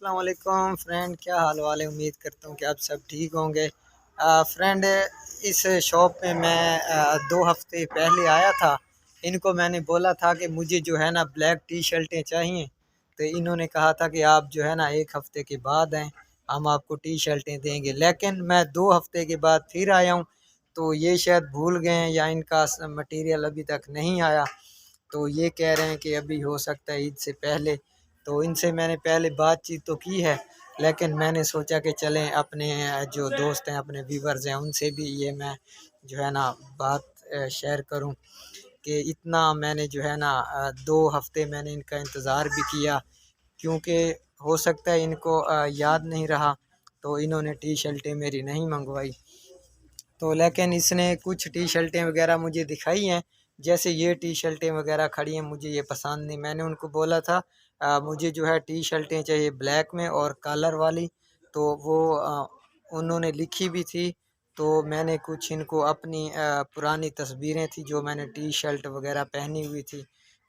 السلام علیکم فرینڈ، کیا حال وال ہے؟ امید کرتا ہوں کہ آپ سب ٹھیک ہوں گے۔ فرینڈ، اس شاپ میں 2 ہفتے پہلے آیا تھا۔ ان کو میں نے بولا تھا کہ مجھے جو ہے نا بلیک ٹی شرٹیں چاہیے، تو انہوں نے کہا تھا کہ آپ جو ہے نا 1 ہفتے کے بعد آئیں، ہم آپ کو ٹی شرٹیں دیں گے۔ لیکن میں 2 ہفتے کے بعد پھر آیا ہوں، تو یہ شاید بھول گئے ہیں یا ان کا مٹیریل ابھی تک نہیں آیا، تو یہ کہہ رہے ہیں کہ ابھی ہو سکتا ہے عید سے پہلے۔ تو ان سے میں نے پہلے بات چیت تو کی ہے، لیکن میں نے سوچا کہ چلیں اپنے جو دوست ہیں، اپنے ویورز ہیں، ان سے بھی یہ میں جو ہے نا بات شیئر کروں کہ اتنا میں نے جو ہے نا 2 ہفتے میں نے ان کا انتظار بھی کیا، کیونکہ ہو سکتا ہے ان کو یاد نہیں رہا، تو انہوں نے ٹی شرٹیں میری نہیں منگوائی۔ تو لیکن اس نے کچھ ٹی شرٹیں وغیرہ مجھے دکھائی ہیں، جیسے یہ ٹی شرٹیں وغیرہ کھڑی ہیں، مجھے یہ پسند نہیں۔ میں نے ان کو بولا تھا مجھے جو ہے ٹی شرٹیں چاہیے بلیک میں اور کالر والی، تو وہ انہوں نے لکھی بھی تھی۔ تو میں نے کچھ ان کو اپنی پرانی تصویریں تھیں جو میں نے ٹی شرٹ وغیرہ پہنی ہوئی تھی،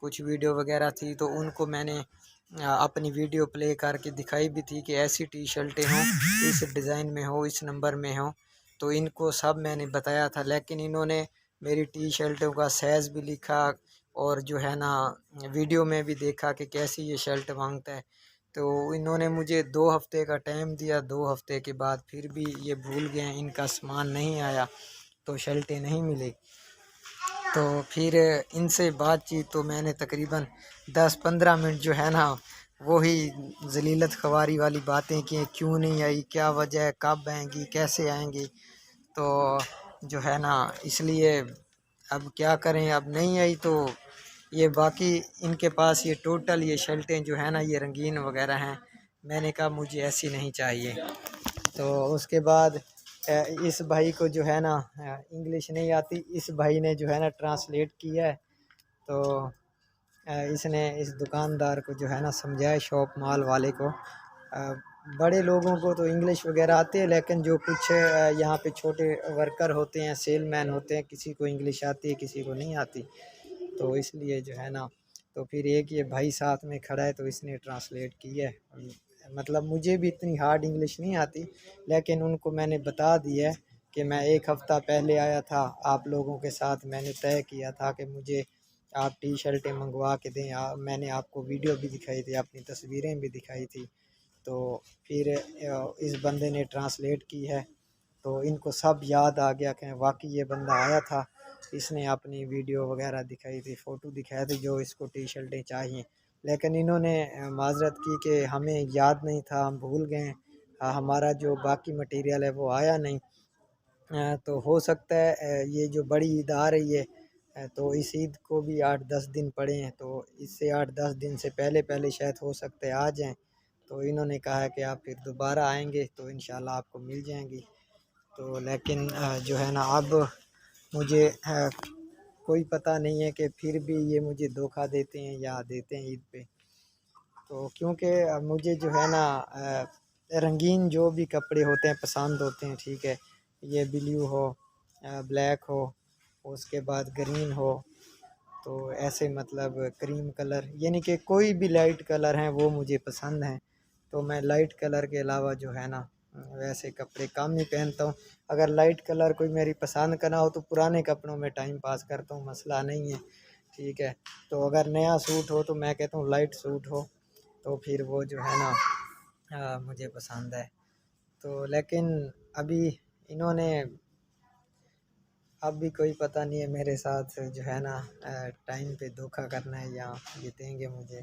کچھ ویڈیو وغیرہ تھی، تو ان کو میں نے اپنی ویڈیو پلے کر کے دکھائی بھی تھی کہ ایسی ٹی شرٹیں ہوں، اس ڈیزائن میں ہو، اس نمبر میں ہوں، تو ان کو سب میں نے بتایا تھا۔ لیکن انہوں نے میری ٹی شرٹوں کا سائز بھی لکھا، اور جو ہے نا ویڈیو میں بھی دیکھا کہ کیسی یہ شرٹ مانگتا ہے۔ تو انہوں نے مجھے 2 ہفتے کا ٹائم دیا، 2 ہفتے کے بعد پھر بھی یہ بھول گئے ہیں، ان کا سامان نہیں آیا، تو شرٹیں نہیں ملی۔ تو پھر ان سے بات چیت تو میں نے تقریباً 10-15 منٹ جو ہے نا وہی ذلیلت خواری والی باتیں کی، کیوں نہیں آئی، کیا وجہ ہے، کب آئیں گی، کیسے آئیں گی۔ تو جو ہے نا اس لیے اب کیا کریں، اب نہیں آئی تو یہ باقی ان کے پاس یہ ٹوٹل یہ شرٹیں جو ہے نا یہ رنگین وغیرہ ہیں، میں نے کہا مجھے ایسی نہیں چاہیے۔ تو اس کے بعد اس بھائی کو جو ہے نا انگلش نہیں آتی، اس بھائی نے جو ہے نا ٹرانسلیٹ کیا ہے، تو اس نے اس دکاندار کو جو ہے نا سمجھایا، شاپ مال والے کو۔ بڑے لوگوں کو تو انگلش وغیرہ آتے ہیں، لیکن جو کچھ یہاں پہ چھوٹے ورکر ہوتے ہیں، سیل مین ہوتے ہیں، کسی کو انگلش آتی ہے، کسی کو نہیں آتی، تو اس لیے جو ہے نا تو پھر ایک یہ بھائی ساتھ میں کھڑا ہے، تو اس نے ٹرانسلیٹ کی ہے۔ مطلب مجھے بھی اتنی ہارڈ انگلش نہیں آتی، لیکن ان کو میں نے بتا دیا ہے کہ میں 1 ہفتہ پہلے آیا تھا، آپ لوگوں کے ساتھ میں نے طے کیا تھا کہ مجھے آپ ٹی شرٹیں منگوا کے دیں۔ میں نے آپ کو ویڈیو بھی دکھائی تھی، اپنی تصویریں بھی دکھائی تھی، تو پھر اس بندے نے ٹرانسلیٹ کی ہے، تو ان کو سب یاد آ گیا کہ واقعی یہ بندہ آیا تھا، اس نے اپنی ویڈیو وغیرہ دکھائی تھی، فوٹو دکھائے تھے جو اس کو ٹی شرٹیں چاہیے۔ لیکن انہوں نے معذرت کی کہ ہمیں یاد نہیں تھا، ہم بھول گئے، ہمارا جو باقی مٹیریل ہے وہ آیا نہیں۔ تو ہو سکتا ہے یہ جو بڑی عید آ رہی ہے، تو اس عید کو بھی 8-10 دن پڑے ہیں، تو اس سے 8-10 دن سے پہلے شاید ہو سکتا ہے آ جائیں۔ تو انہوں نے کہا کہ آپ پھر دوبارہ آئیں گے تو انشاءاللہ آپ کو مل جائیں گی۔ تو لیکن جو ہے نا اب مجھے کوئی پتہ نہیں ہے کہ پھر بھی یہ مجھے دھوکہ دیتے ہیں یا دیتے ہیں عید پہ، تو کیونکہ مجھے جو ہے نا رنگین جو بھی کپڑے ہوتے ہیں پسند ہوتے ہیں، ٹھیک ہے، یہ بلیو ہو، بلیک ہو، اس کے بعد گرین ہو، تو ایسے مطلب کریم کلر، یعنی کہ کوئی بھی لائٹ کلر ہیں وہ مجھے پسند ہیں، تو میں لائٹ کلر کے علاوہ جو ہے نا ویسے کپڑے کم ہی پہنتا ہوں۔ اگر لائٹ کلر کوئی میری پسند کا نہ ہو تو پرانے کپڑوں میں ٹائم پاس کرتا ہوں، مسئلہ نہیں ہے، ٹھیک ہے۔ تو اگر نیا سوٹ ہو تو میں کہتا ہوں لائٹ سوٹ ہو، تو پھر وہ جو ہے نا مجھے پسند ہے۔ تو لیکن ابھی انہوں نے اب بھی کوئی پتہ نہیں ہے میرے ساتھ جو ہے نا ٹائم پہ دھوکہ کرنا ہے یا یہ دیں گے مجھے۔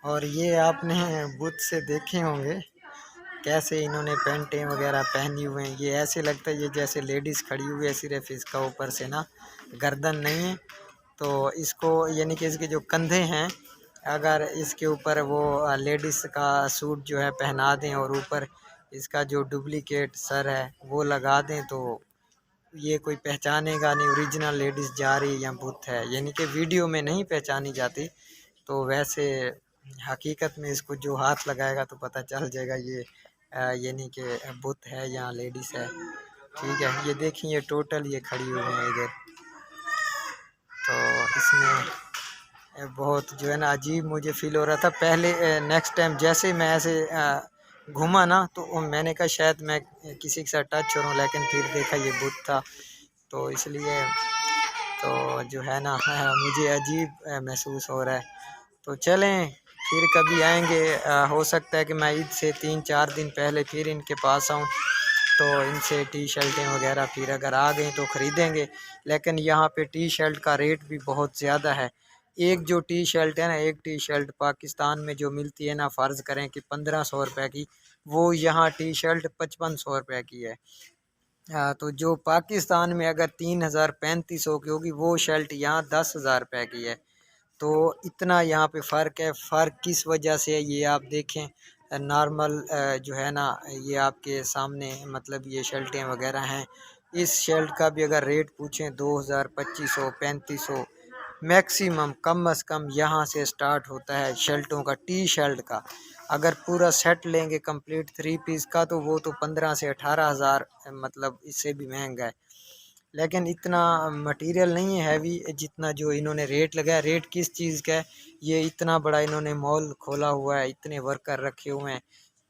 اور یہ آپ نے بت سے دیکھے ہوں گے کیسے انہوں نے پینٹیں وغیرہ پہنی ہوئے ہیں، یہ ایسے لگتا ہے یہ جیسے لیڈیز کھڑی ہوئی ہے، صرف اس کا اوپر سے نا گردن نہیں ہے، تو اس کو یعنی کہ اس کے جو کندھے ہیں، اگر اس کے اوپر وہ لیڈیز کا سوٹ جو ہے پہنا دیں اور اوپر اس کا جو ڈپلیکیٹ سر ہے وہ لگا دیں، تو یہ کوئی پہچانے گا نہیں اوریجنل لیڈیز جا رہی یا بت ہے، یعنی کہ ویڈیو میں نہیں پہچانی جاتی، تو ویسے حقیقت میں اس کو جو ہاتھ لگائے گا تو پتہ چل جائے گا یہ یعنی کہ بت ہے یا لیڈیز ہے، ٹھیک ہے۔ یہ دیکھیں یہ ٹوٹل یہ کھڑی ہوئی ہیں ادھر، تو اس میں بہت جو ہے نا عجیب مجھے فیل ہو رہا تھا پہلے. نیکسٹ ٹائم جیسے میں ایسے گھوما نا تو میں نے کہا شاید میں کسی کے ساتھ ٹچ ہو رہا ہوں، لیکن پھر دیکھا یہ بت تھا. تو اس لیے تو جو ہے نا مجھے عجیب محسوس ہو رہا ہے. تو چلیں پھر کبھی آئیں گے. ہو سکتا ہے کہ میں عید سے 3-4 دن پہلے پھر ان کے پاس آؤں تو ان سے ٹی شرٹیں وغیرہ پھر اگر آ گئیں تو خریدیں گے. لیکن یہاں پہ ٹی شرٹ کا ریٹ بھی بہت زیادہ ہے. ایک جو ٹی شرٹ ہے نا، ایک ٹی شرٹ پاکستان میں جو ملتی ہے نا، فرض کریں کہ 1500 روپے کی، وہ یہاں ٹی شرٹ 5500 روپے کی ہے. تو جو پاکستان میں اگر 3000-3500 کی ہوگی، وہ شرٹ یہاں 10,000 روپے کی ہے. تو اتنا یہاں پہ فرق ہے. فرق کس وجہ سے ہے یہ آپ دیکھیں. نارمل جو ہے نا یہ آپ کے سامنے مطلب یہ شرٹیں وغیرہ ہیں. اس شرٹ کا بھی اگر ریٹ پوچھیں 2000 2500 میکسیمم کم از کم یہاں سے سٹارٹ ہوتا ہے شرٹوں کا. ٹی شرٹ کا اگر پورا سیٹ لیں گے کمپلیٹ 3 پیس کا تو وہ تو 15 سے 18 ہزار، مطلب اس سے بھی مہنگا ہے. لیکن اتنا مٹیریل نہیں ہے ہیوی جتنا جو انہوں نے ریٹ لگایا. ریٹ کس چیز کا ہے؟ یہ اتنا بڑا انہوں نے مال کھولا ہوا ہے، اتنے ورکر رکھے ہوئے ہیں،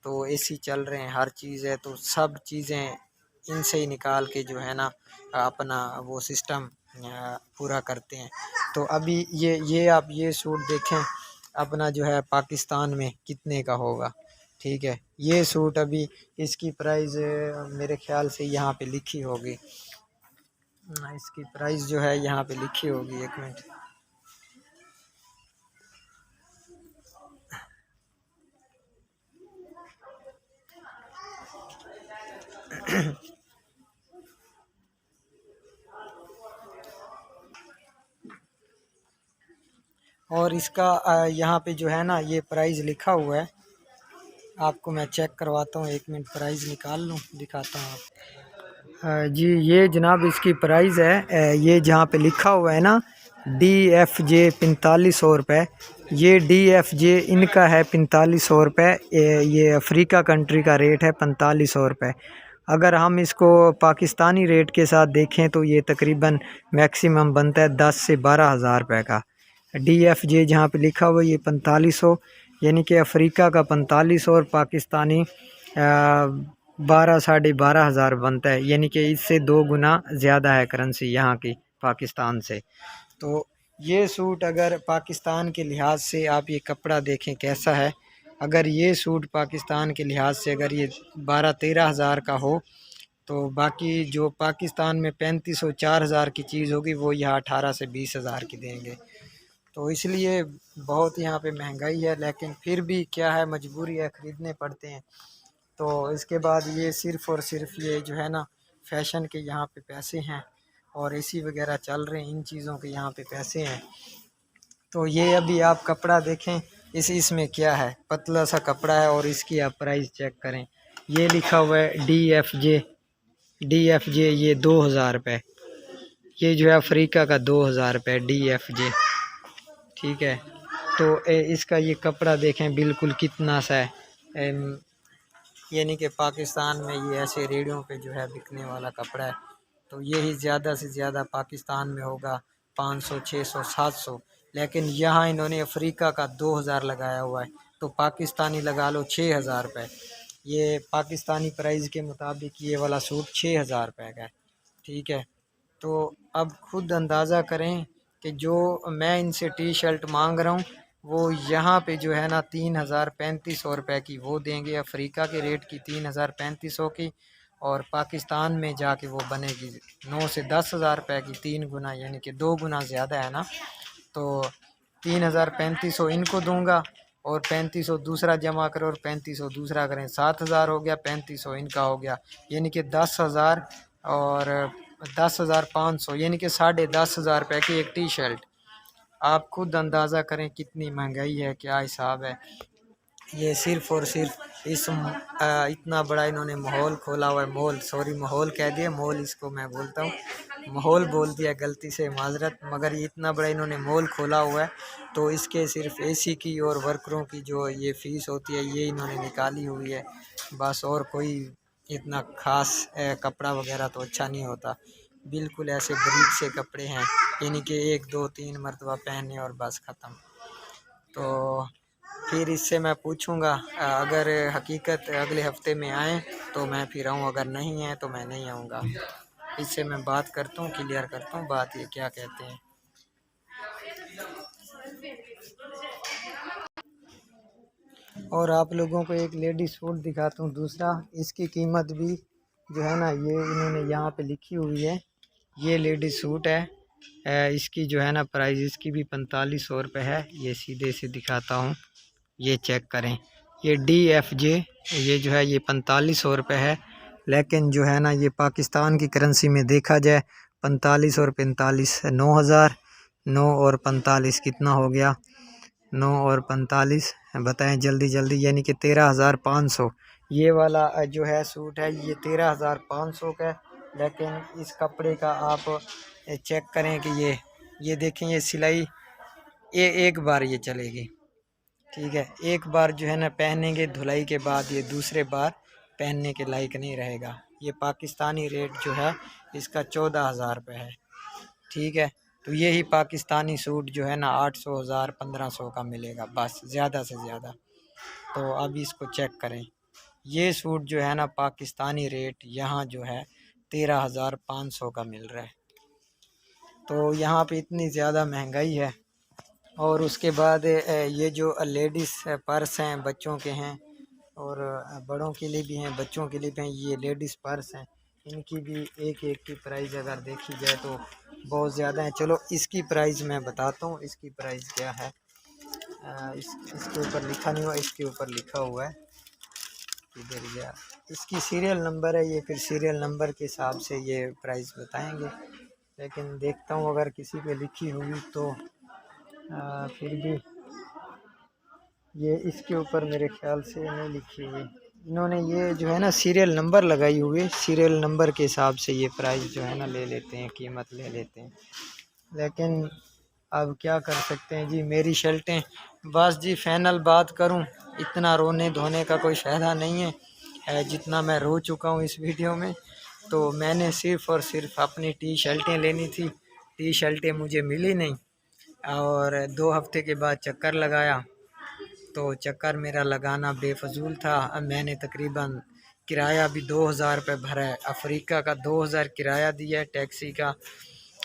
تو اے سی چل رہے ہیں، ہر چیز ہے، تو سب چیزیں ان سے ہی نکال کے جو ہے نا اپنا وہ سسٹم پورا کرتے ہیں. تو ابھی یہ آپ یہ سوٹ دیکھیں اپنا جو ہے پاکستان میں کتنے کا ہوگا. ٹھیک ہے، یہ سوٹ ابھی اس کی پرائز میرے خیال سے یہاں پہ لکھی ہوگی. اس کی پرائز جو ہے یہاں پہ لکھی ہوگی. ایک منٹ. اور اس کا یہاں پہ جو ہے نا یہ پرائز لکھا ہوا ہے. آپ کو میں چیک کرواتا ہوں، 1 منٹ پرائز نکال لوں دکھاتا ہوں آپ. جی یہ جناب اس کی پرائز ہے. یہ جہاں پہ لکھا ہوا ہے نا DFJ 4500 روپے. یہ DFJ ان کا ہے 4500 روپے. یہ افریقہ کنٹری کا ریٹ ہے 4500 روپے. اگر ہم اس کو پاکستانی ریٹ کے ساتھ دیکھیں تو یہ تقریباً میکسیمم بنتا ہے 10 سے 12 ہزار روپے کا. DFJ جہاں پہ لکھا ہوا یہ 4500، یعنی کہ افریقہ کا 4500 اور پاکستانی 12-12.5 ہزار بنتا ہے. یعنی کہ اس سے 2 گنا زیادہ ہے کرنسی یہاں کی پاکستان سے. تو یہ سوٹ اگر پاکستان کے لحاظ سے آپ یہ کپڑا دیکھیں کیسا ہے. اگر یہ سوٹ پاکستان کے لحاظ سے اگر یہ 12-13 ہزار کا ہو تو باقی جو پاکستان میں 3500-4000 کی چیز ہوگی وہ یہاں 18 سے 20 ہزار کی دیں گے. تو اس لیے بہت یہاں پہ مہنگائی ہے، لیکن پھر بھی کیا ہے مجبوری ہے، خریدنے پڑتے ہیں. تو اس کے بعد یہ صرف اور صرف یہ جو ہے نا فیشن کے یہاں پہ پیسے ہیں، اور اے سی وغیرہ چل رہے ہیں، ان چیزوں کے یہاں پہ پیسے ہیں. تو یہ ابھی آپ کپڑا دیکھیں اس میں کیا ہے، پتلا سا کپڑا ہے، اور اس کی آپ پرائز چیک کریں. یہ لکھا ہوا ہے DFJ یہ 2000 روپے. یہ جو ہے افریقہ کا 2000 روپے DFJ. ٹھیک ہے، تو اس کا یہ کپڑا دیکھیں بالکل کتنا سا ہے. یعنی کہ پاکستان میں یہ ایسے ریڑھیوں پہ جو ہے بکنے والا کپڑا ہے. تو یہی زیادہ سے زیادہ پاکستان میں ہوگا 500 600 700. لیکن یہاں انہوں نے افریقہ کا 2000 لگایا ہوا ہے، تو پاکستانی لگا لو 6000 روپے. یہ پاکستانی پرائز کے مطابق یہ والا سوٹ 6000 روپے کا ہے. ٹھیک ہے، تو اب خود اندازہ کریں کہ جو میں ان سے ٹی شرٹ مانگ رہا ہوں وہ یہاں پہ جو ہے نا 3500 روپے کی وہ دیں گے، افریقہ کے ریٹ کی 3500 کی، اور پاکستان میں جا کے وہ بنے گی 9 سے 10 ہزار روپے کی. 3 گنا یعنی کہ 2 گنا زیادہ ہے نا. تو 3500 ان کو دوں گا، اور 3500 دوسرا جمع کرو، اور 3500 دوسرا کریں، 7000 ہو گیا. 3500 ان کا ہو گیا، یعنی کہ 10,000 اور 10,500 یعنی کہ 10,500 روپے کی ایک ٹی شرٹ. آپ خود اندازہ کریں کتنی مہنگائی ہے، کیا حساب ہے. یہ صرف اور صرف اتنا بڑا انہوں نے ماحول کھولا ہوا ہے. ماحول کہہ دیا، مال اس کو میں بولتا ہوں، ماحول بول دیا غلطی سے، معذرت. مگر یہ اتنا بڑا انہوں نے مال کھولا ہوا ہے، تو اس کے صرف اے سی کی اور ورکروں کی جو یہ فیس ہوتی ہے یہ انہوں نے نکالی ہوئی ہے بس. اور کوئی اتنا خاص کپڑا وغیرہ تو اچھا نہیں ہوتا، بالکل ایسے بریک سے کپڑے ہیں. یعنی کہ 1 2 3 مرتبہ پہنے اور بس ختم۔ تو پھر اس سے میں پوچھوں گا، اگر حقیقت اگلے ہفتے میں آئیں تو میں پھر آؤں، اگر نہیں ہے تو میں نہیں آؤں گا۔ اس سے میں بات کرتا ہوں، کلیئر کرتا ہوں بات، یہ کیا کہتے ہیں۔ اور آپ لوگوں کو ایک لیڈی سوٹ دکھاتا ہوں دوسرا، اس کی قیمت بھی جو ہے نا یہ انہوں نے یہاں پہ لکھی ہوئی ہے۔ یہ لیڈی سوٹ ہے، اس کی جو ہے نا پرائز اس کی بھی 4500 روپے ہے۔ یہ سیدھے سے دکھاتا ہوں، یہ چیک کریں، یہ DFJ یہ جو ہے یہ 4500 روپے ہے، لیکن جو ہے نا یہ پاکستان کی کرنسی میں دیکھا جائے 45 اور 45 9000، 9 اور 45 کتنا ہو گیا، 9 اور 45 بتائیں جلدی جلدی، یعنی کہ 13500۔ یہ والا جو ہے سوٹ ہے یہ 13500 کا ہے، لیکن اس کپڑے کا آپ چیک کریں کہ یہ دیکھیں، یہ سلائی ایک بار یہ چلے گی، ٹھیک ہے، ایک بار جو ہے نا پہنیں گے دھلائی کے بعد یہ دوسرے بار پہننے کے لائق نہیں رہے گا۔ یہ پاکستانی ریٹ جو ہے اس کا 14000 روپے ہے، ٹھیک ہے۔ تو یہی پاکستانی سوٹ جو ہے نا 800 1000 1500 کا ملے گا بس، زیادہ سے زیادہ۔ تو اب اس کو چیک کریں، یہ سوٹ جو ہے نا پاکستانی ریٹ یہاں جو ہے 13500 کا مل رہا ہے۔ تو یہاں پہ اتنی زیادہ مہنگائی ہے۔ اور اس کے بعد یہ جو لیڈیز پرس ہیں بچوں کے ہیں، اور بڑوں کے لیے بھی ہیں بچوں کے لیے بھی ہیں، یہ لیڈیز پرس ہیں، ان کی بھی ایک کی پرائز اگر دیکھی جائے تو بہت زیادہ ہیں۔ چلو اس کی پرائز میں بتاتا ہوں، اس کی پرائز کیا ہے۔ اس کے اوپر لکھا نہیں ہوا، اس کے اوپر لکھا ہوا ہے، ادھر گیا، اس کی سیریل نمبر ہے، یہ پھر سیریل نمبر کے حساب سے یہ پرائز بتائیں گے، لیکن دیکھتا ہوں اگر کسی پہ لکھی ہوئی تو پھر بھی یہ اس کے اوپر میرے خیال سے نہیں لکھی ہوئی، انہوں نے یہ جو ہے نا سیریل نمبر لگائی ہوئی ہے، سیریل نمبر کے حساب سے یہ پرائز جو ہے نا لے لیتے ہیں، قیمت لے لیتے ہیں۔ لیکن اب کیا کر سکتے ہیں جی، میری شرٹیں بس جی فائنل بات کروں، اتنا رونے دھونے کا کوئی فائدہ نہیں ہے جتنا میں رو چکا ہوں اس ویڈیو میں۔ تو میں نے صرف اور صرف اپنی ٹی شرٹیں لینی تھی، ٹی شرٹیں مجھے ملی نہیں، اور 2 ہفتے کے بعد چکر لگایا تو چکر میرا لگانا بے فضول تھا۔ میں نے تقریباً کرایہ بھی 2000 روپے بھرا ہے، افریقہ کا 2000 کرایہ دیا ہے ٹیکسی کا،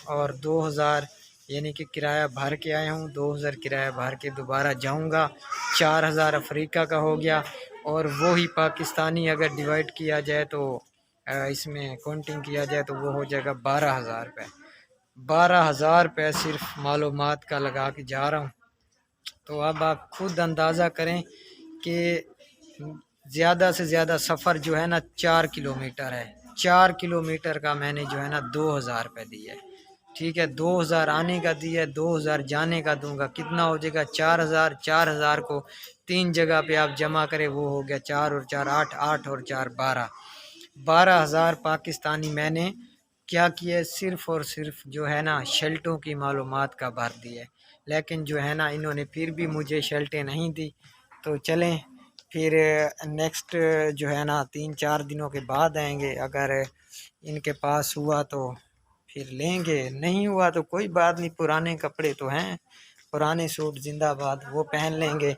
اور 2000 یعنی کہ کرایہ بھر کے آیا ہوں، 2000 کرایہ بھر کے دوبارہ جاؤں گا، 4000 افریقہ کا ہو گیا، اور وہی پاکستانی اگر ڈیوائڈ کیا جائے تو اس میں کاؤنٹنگ کیا جائے تو وہ ہو جائے گا 12000 روپے۔ 12000 روپے صرف معلومات کا لگا کے جا رہا ہوں۔ تو اب آپ خود اندازہ کریں کہ زیادہ سے زیادہ سفر جو ہے نا 4 کلومیٹر ہے، 4 کلومیٹر کا میں نے جو ہے نا 2000 روپے دیا ہے، ٹھیک ہے، 2000 آنے کا دیا ہے، 2000 جانے کا دوں گا، کتنا ہو جائے گا 4000۔ 4000 کو 3 جگہ پہ آپ جمع کریں، وہ ہو گیا 4 اور 4 8، 8 اور 4 12، 12000 پاکستانی میں نے کیا کیا، صرف اور صرف جو ہے نا شرٹوں کی معلومات کا بھر دیا ہے۔ لیکن جو ہے نا انہوں نے پھر بھی مجھے شرٹیں نہیں دی، تو چلیں پھر نیکسٹ جو ہے نا 3-4 دنوں کے بعد آئیں گے، اگر ان کے پاس ہوا تو پھر لیں گے، نہیں ہوا تو کوئی بات نہیں، پرانے کپڑے تو ہیں، پرانے سوٹ زندہ باد، وہ پہن لیں گے۔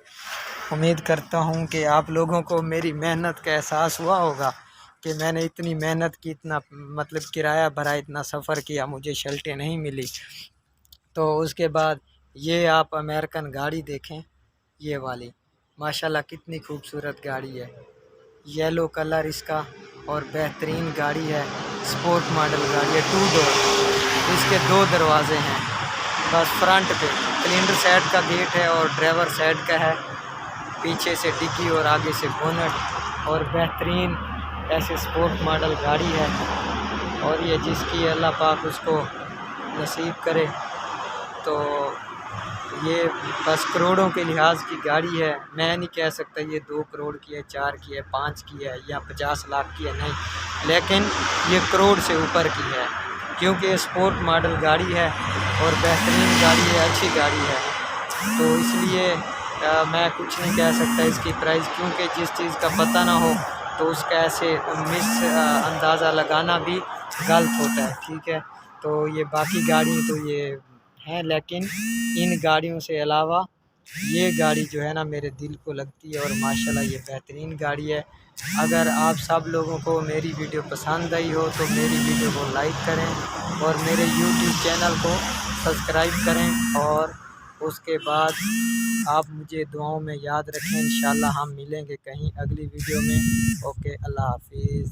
امید کرتا ہوں کہ آپ لوگوں کو میری محنت کا احساس ہوا ہوگا کہ میں نے اتنی محنت کی، اتنا مطلب کرایہ بھرا، اتنا سفر کیا، مجھے شرٹیں نہیں ملی۔ تو اس کے بعد یہ آپ امریکن گاڑی دیکھیں، یہ والی ماشاءاللہ کتنی خوبصورت گاڑی ہے، یلو کلر اس کا، اور بہترین گاڑی ہے، سپورٹ ماڈل گاڑی ہے، 2 ڈور، اس کے 2 دروازے ہیں بس، فرنٹ پہ سلنڈر سائڈ کا گیٹ ہے اور ڈرائیور سائڈ کا ہے، پیچھے سے ڈگی اور آگے سے بونٹ، اور بہترین ایسے سپورٹ ماڈل گاڑی ہے، اور یہ جس کی اللہ پاک اس کو نصیب کرے، تو یہ بس کروڑوں کے لحاظ کی گاڑی ہے، میں نہیں کہہ سکتا یہ 2 کروڑ کی ہے، 4 کی ہے، 5 کی ہے یا 50 لاکھ کی ہے، نہیں، لیکن یہ کروڑ سے اوپر کی ہے، کیونکہ یہ سپورٹ ماڈل گاڑی ہے اور بہترین گاڑی ہے، اچھی گاڑی ہے۔ تو اس لیے میں کچھ نہیں کہہ سکتا اس کی پرائز، کیونکہ جس چیز کا پتہ نہ ہو تو اس کا ایسے اندازہ لگانا بھی غلط ہوتا ہے، ٹھیک ہے۔ تو یہ باقی گاڑی تو یہ ہیں، لیکن ان گاڑیوں سے علاوہ یہ گاڑی جو ہے نا میرے دل کو لگتی ہے، اور ماشاءاللہ یہ بہترین گاڑی ہے۔ اگر آپ سب لوگوں کو میری ویڈیو پسند آئی ہو تو میری ویڈیو کو لائک کریں اور میرے یوٹیوب چینل کو سبسکرائب کریں، اور اس کے بعد آپ مجھے دعاؤں میں یاد رکھیں۔ انشاءاللہ ہم ملیں گے کہیں اگلی ویڈیو میں۔ اوکے، اللہ حافظ۔